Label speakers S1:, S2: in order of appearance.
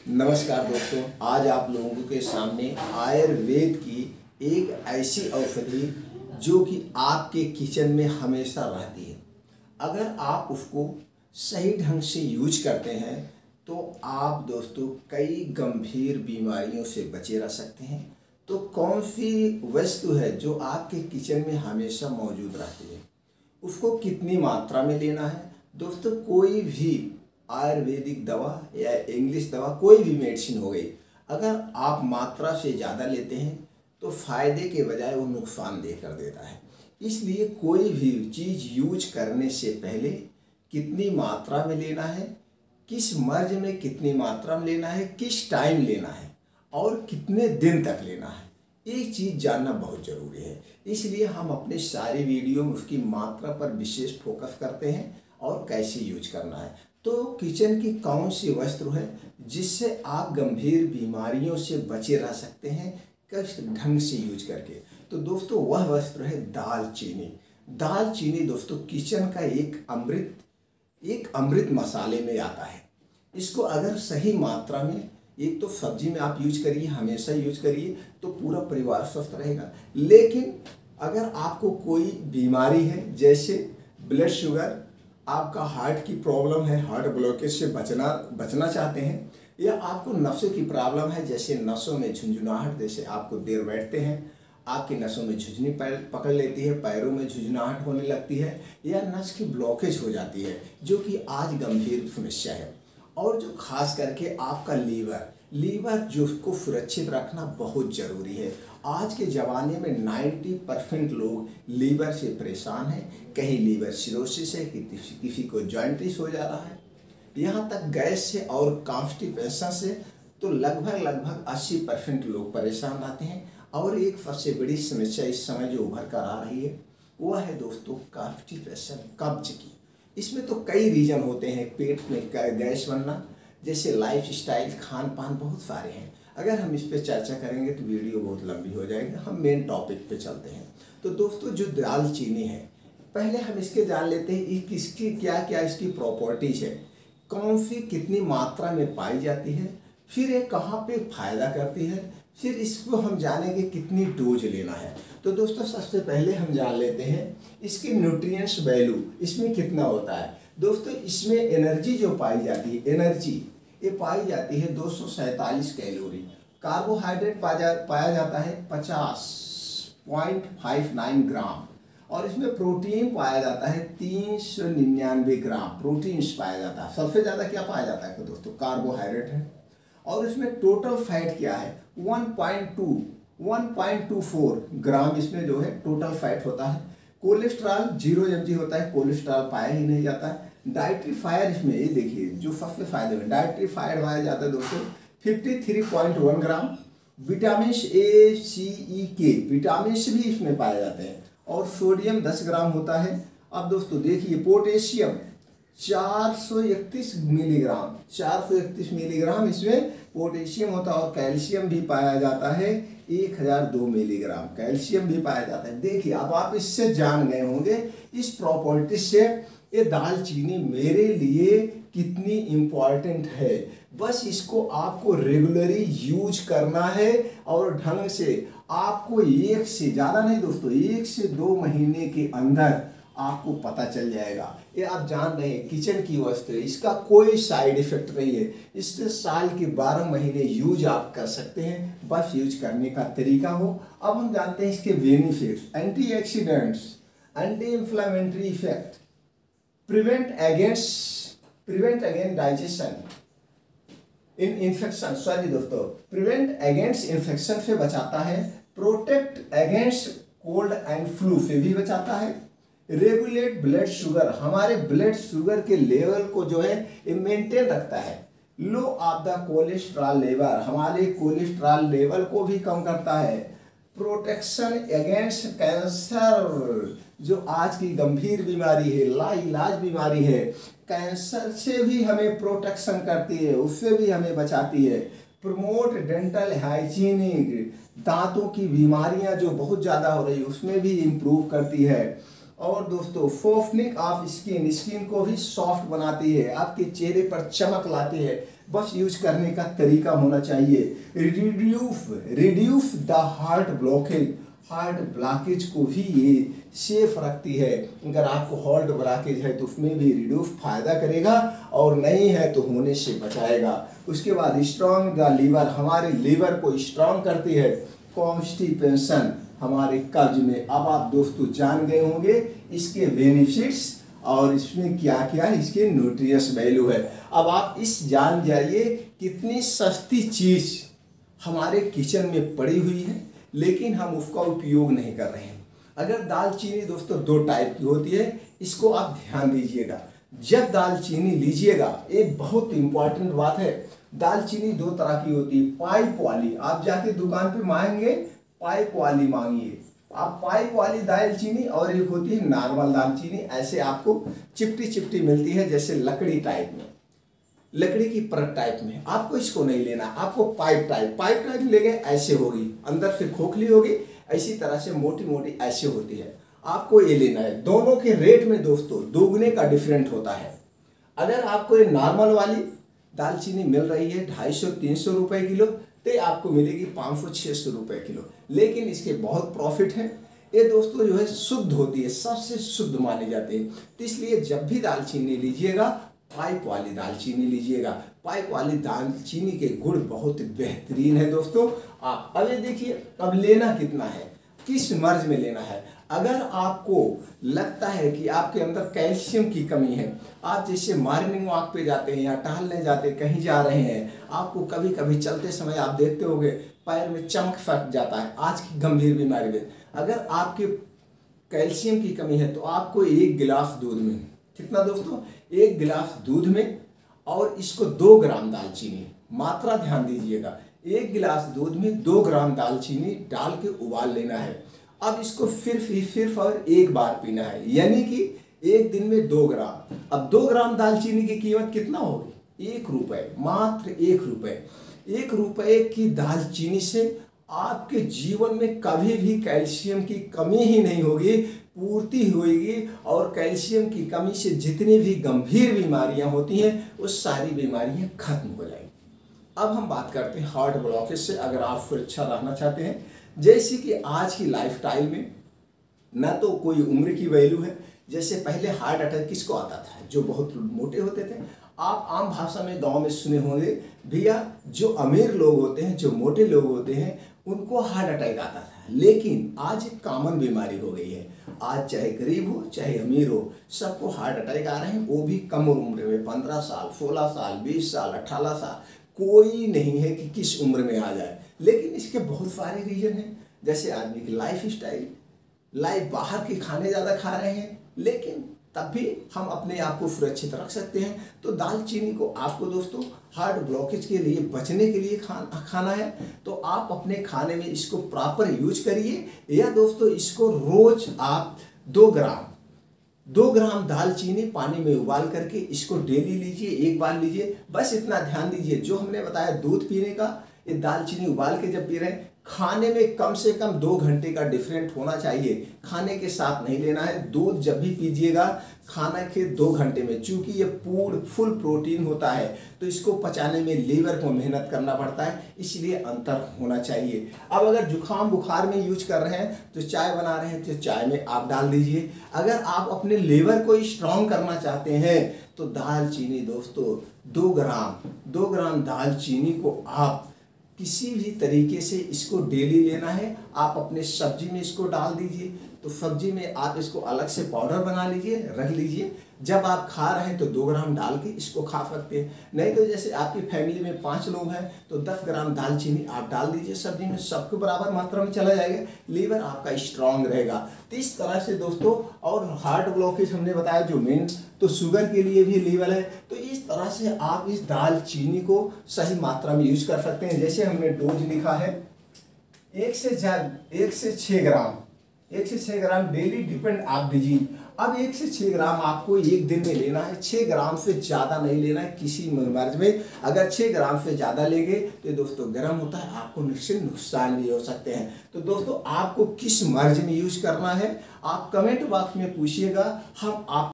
S1: नमस्कार दोस्तों, आज आप लोगों के सामने आयुर्वेद की एक ऐसी औषधि जो कि आपके किचन में हमेशा रहती है। अगर आप उसको सही ढंग से यूज करते हैं तो आप दोस्तों कई गंभीर बीमारियों से बचे रह सकते हैं। तो कौन सी वस्तु है जो आपके किचन में हमेशा मौजूद रहती है, उसको कितनी मात्रा में लेना है। दोस्तों, कोई भी आयुर्वेदिक दवा या इंग्लिश दवा, कोई भी मेडिसिन हो गई, अगर आप मात्रा से ज़्यादा लेते हैं तो फ़ायदे के बजाय वो नुकसानदेह कर देता है। इसलिए कोई भी चीज़ यूज करने से पहले कितनी मात्रा में लेना है, किस मर्ज में कितनी मात्रा में लेना है, किस टाइम लेना है और कितने दिन तक लेना है, एक चीज़ जानना बहुत ज़रूरी है। इसलिए हम अपने सारी वीडियो में उसकी मात्रा पर विशेष फोकस करते हैं और कैसे यूज करना है। तो किचन की कौन सी वस्तु है जिससे आप गंभीर बीमारियों से बचे रह सकते हैं किस ढंग से यूज करके। तो दोस्तों, वह वस्तु है दालचीनी। दालचीनी दोस्तों किचन का एक अमृत मसाले में आता है। इसको अगर सही मात्रा में, एक तो सब्जी में आप यूज करिए, हमेशा यूज करिए, तो पूरा परिवार स्वस्थ रहेगा। लेकिन अगर आपको कोई बीमारी है, जैसे ब्लड शुगर, आपका हार्ट की प्रॉब्लम है, हार्ट ब्लॉकेज से बचना चाहते हैं, या आपको नसों की प्रॉब्लम है, जैसे नसों में झुंझुनाहट, जैसे आपको देर बैठते हैं आपकी नसों में झुंझुनी पकड़ लेती है, पैरों में झुंझुनाहट होने लगती है, या नस की ब्लॉकेज हो जाती है, जो कि आज गंभीर समस्या है। और जो खास करके आपका लीवर जो उसको सुरक्षित रखना बहुत ज़रूरी है। आज के ज़माने में 90% लोग लीवर से परेशान हैं। कहीं लीवर सिरोसिस है, किसी को जॉइंटिस हो जा रहा है, यहाँ तक गैस से और कॉन्स्टिपेशन से तो लगभग 80% लोग परेशान रहते हैं। और एक सबसे बड़ी समस्या इस समय जो उभर कर आ रही है वह है दोस्तों कॉन्स्टिपेशन, कब्ज की। इसमें तो कई रीज़न होते हैं, पेट में गैस बनना, जैसे लाइफ स्टाइल, खान पान, बहुत सारे हैं। अगर हम इस पर चर्चा करेंगे तो वीडियो बहुत लंबी हो जाएगी। हम मेन टॉपिक पे चलते हैं। तो दोस्तों, जो दालचीनी है, पहले हम इसके जान लेते हैं इसकी क्या क्या इसकी प्रॉपर्टीज है, कौन सी कितनी मात्रा में पाई जाती है, फिर ये कहाँ पे फायदा करती है, फिर इसको हम जानेंगे कितनी डोज लेना है। तो दोस्तों, सबसे पहले हम जान लेते हैं इसकी न्यूट्रिएंट्स वैल्यू, इसमें कितना होता है। दोस्तों, इसमें एनर्जी जो पाई जाती है, ये पाई जाती है 247 कैलोरी। कार्बोहाइड्रेट पाया जाता है 50.59 ग्राम, और इसमें प्रोटीन पाया जाता है 399 ग्राम प्रोटीन्स पाया जाता है। सबसे ज़्यादा क्या पाया जाता है दोस्तों, कार्बोहाइड्रेट है। और इसमें टोटल फैट क्या है, 1.24 ग्राम इसमें जो है टोटल फैट होता है। कोलेस्ट्रॉल 0 mg होता है, कोलेस्ट्रॉल पाया ही नहीं जाता है। डाइटरी फाइबर, इसमें ये देखिए जो सबसे फायदे में डाइटरी फाइबर पाया जाता है दोस्तों 53.1 ग्राम। विटामिन ए, सी, ई, के विटामिन भी इसमें पाए जाते हैं। और सोडियम 10 ग्राम होता है। अब दोस्तों देखिए, पोटेशियम 431 मिलीग्राम इसमें पोटेशियम होता है। और कैल्शियम भी पाया जाता है 1002 मिलीग्राम कैल्शियम भी पाया जाता है। देखिए, अब आप इससे जान गए होंगे, इस प्रॉपर्टी से ये दालचीनी मेरे लिए कितनी इम्पॉर्टेंट है। बस इसको आपको रेगुलरली यूज करना है और ढंग से। आपको एक से ज़्यादा नहीं दोस्तों, 1 से 2 महीने के अंदर आपको पता चल जाएगा। ये आप जान रहे हैं किचन की वस्तु है, इसका कोई साइड इफेक्ट नहीं है। इससे साल के 12 महीने यूज आप कर सकते हैं, बस यूज करने का तरीका हो। अब हम जानते हैं इसके benefits. Antioxidants, anti inflammatory effect, prevent against digestion infection, prevent against infection से बचाता है। Protect against cold and flu से भी बचाता है। रेगुलेट ब्लड शुगर, हमारे ब्लड शुगर के लेवल को जो है ये मेंटेन रखता है। लो ऑफ द कोलेस्ट्रॉल लेवल, हमारे कोलेस्ट्रॉल लेवल को भी कम करता है। प्रोटेक्शन अगेंस्ट कैंसर, जो आज की गंभीर बीमारी है, लाइलाज बीमारी है, कैंसर से भी हमें प्रोटेक्शन करती है, उससे भी हमें बचाती है। प्रमोट डेंटल हाइजीनिक, दांतों की बीमारियां जो बहुत ज़्यादा हो रही है उसमें भी इम्प्रूव करती है। और दोस्तों सॉफ्टनिंग ऑफ स्किन, स्किन को भी सॉफ्ट बनाती है, आपके चेहरे पर चमक लाती है। बस यूज करने का तरीका होना चाहिए। रिड्यूस द हार्ट ब्लॉकेज को भी ये सेफ रखती है। अगर आपको हार्ट ब्लॉकेज है तो उसमें भी रिड्यूस फायदा करेगा, और नहीं है तो होने से बचाएगा। उसके बाद स्ट्रॉन्ग द लीवर, हमारे लीवर को स्ट्रॉन्ग करती है। कॉन्स्टिपेशन, हमारे कब्ज में। अब आप दोस्तों जान गए होंगे इसके बेनिफिट्स और इसमें क्या क्या इसके न्यूट्रिएंट्स वैल्यू है। अब आप इस जान जाइए कितनी सस्ती चीज हमारे किचन में पड़ी हुई है, लेकिन हम उसका उपयोग नहीं कर रहे हैं। अगर दालचीनी दोस्तों दो टाइप की होती है, इसको आप ध्यान दीजिएगा। जब दालचीनी लीजिएगा, एक बहुत इंपॉर्टेंट बात है, दालचीनी दो तरह की होती है। पाइप वाली, आप जाके दुकान पे मांगेंगे पाइप वाली मांगिए आप, पाइप वाली दालचीनी, और एक होती है नॉर्मल दालचीनी। ऐसे आपको चिपटी चिपटी मिलती है, जैसे लकड़ी टाइप में, लकड़ी की परत टाइप में। आपको इसको नहीं लेना, आपको पाइप टाइप लेंगे, ऐसे होगी, अंदर फिर खोखली होगी, इसी तरह से मोटी मोटी ऐसे होती है, आपको ये लेना है। दोनों के रेट में दोस्तों दोगुने का डिफरेंट होता है। अगर आपको ये नॉर्मल वाली दालचीनी मिल रही है 250-300 रुपए किलो, तो आपको मिलेगी 500-600 रुपए किलो। लेकिन इसके बहुत प्रॉफिट है। ये दोस्तों जो है शुद्ध होती है, सबसे शुद्ध माने जाते हैं। तो इसलिए जब भी दालचीनी लीजिएगा, पाइप वाली दालचीनी लीजिएगा। पाइप वाली दालचीनी के गुण बहुत बेहतरीन है दोस्तों। आप अब ये देखिए, अब लेना कितना है, किस मर्ज में लेना है। अगर आपको लगता है कि आपके अंदर कैल्शियम की कमी है, आप जैसे मॉर्निंग वॉक पे जाते हैं या टहलने जाते हैं, कहीं जा रहे हैं, आपको कभी कभी चलते समय आप देखते होंगे पैर में चमक फट जाता है, आज की गंभीर बीमारी में। अगर आपके कैल्शियम की कमी है तो आपको 1 गिलास दूध में, कितना दोस्तों, 1 गिलास दूध में, और इसको 2 ग्राम दालचीनी, मात्रा ध्यान दीजिएगा, 1 गिलास दूध में 2 ग्राम दालचीनी डाल के उबाल लेना है। अब इसको फिर और एक बार पीना है, यानी कि एक दिन में 2 ग्राम। अब 2 ग्राम दालचीनी की कीमत कितना होगी, 1 रुपये, मात्र 1 रुपये। 1 रुपये की दालचीनी से आपके जीवन में कभी भी कैल्शियम की कमी ही नहीं होगी, पूर्ति होगी। और कैल्शियम की कमी से जितनी भी गंभीर बीमारियां होती हैं वो सारी बीमारियां खत्म हो जाएंगी। अब हम बात करते हैं हार्ट ब्लॉकेज से। अगर आप सुरक्षा रहना चाहते हैं, जैसे कि आज की लाइफस्टाइल में ना तो कोई उम्र की वैल्यू है। जैसे पहले हार्ट अटैक किसको आता था, जो बहुत मोटे होते थे। आप आम भाषा में गांव में सुने होंगे, भैया जो अमीर लोग होते हैं, जो मोटे लोग होते हैं, उनको हार्ट अटैक आता था। लेकिन आज एक कॉमन बीमारी हो गई है। आज चाहे गरीब हो चाहे अमीर हो, सबको हार्ट अटैक आ रहे हैं, वो भी कम उम्र में, 15 साल, 16 साल, 20 साल, 18 साल। कोई नहीं है कि किस उम्र में आ जाए। लेकिन इसके बहुत सारे रीजन हैं, जैसे आदमी की लाइफ स्टाइल, बाहर के खाने ज़्यादा खा रहे हैं, लेकिन तब भी हम अपने आप को सुरक्षित रख सकते हैं। तो दालचीनी को आपको दोस्तों हार्ट ब्लॉकेज के लिए बचने के लिए खाना है, तो आप अपने खाने में इसको प्रॉपर यूज करिए। या दोस्तों इसको रोज आप 2 ग्राम दालचीनी पानी में उबाल करके इसको डेली लीजिए, एक बार लीजिए। बस इतना ध्यान दीजिए, जो हमने बताया दूध पीने का, ये दालचीनी उबाल के जब पी रहे हैं, खाने में कम से कम 2 घंटे का डिफरेंट होना चाहिए। खाने के साथ नहीं लेना है। दूध जब भी पीजिएगा खाने के 2 घंटे में, चूंकि ये फुल प्रोटीन होता है तो इसको पचाने में लीवर को मेहनत करना पड़ता है, इसलिए अंतर होना चाहिए। अब अगर जुकाम बुखार में यूज कर रहे हैं तो चाय बना रहे हैं तो चाय में आप डाल दीजिए। अगर आप अपने लीवर को स्ट्रांग करना चाहते हैं तो दालचीनी दोस्तों 2 ग्राम दालचीनी को आप किसी भी तरीके से इसको डेली लेना है। आप अपने सब्जी में इसको डाल दीजिए, तो सब्जी में आप इसको अलग से पाउडर बना लीजिए, रख लीजिए। जब आप खा रहे हैं तो 2 ग्राम डाल के इसको खा सकते हैं। नहीं तो जैसे आपकी फैमिली में 5 लोग हैं तो 10 ग्राम दालचीनी आप डाल दीजिए सब्जी में, सबको बराबर मात्रा में चला जाएगा, लीवर आपका स्ट्रांग रहेगा। तो इस तरह से दोस्तों, और हार्ट ब्लॉकेज हमने बताया जो मेन, तो शुगर के लिए भी लीवर है। तो इस तरह से आप इस दालचीनी को सही मात्रा में यूज कर सकते हैं। जैसे हमने डोज लिखा है 1 से 6 ग्राम डेली, डिपेंड आप दीजिए। अब 1 से 6 ग्राम आपको एक दिन में लेना है। 6 ग्राम से ज़्यादा नहीं लेना है किसी मर्ज में। अगर 6 ग्राम से ज़्यादा लेंगे तो दोस्तों गर्म होता है, आपको निश्चित नुकसान भी हो सकते हैं। तो दोस्तों आपको किस मर्ज में यूज करना है आप कमेंट बॉक्स में पूछिएगा, हम आप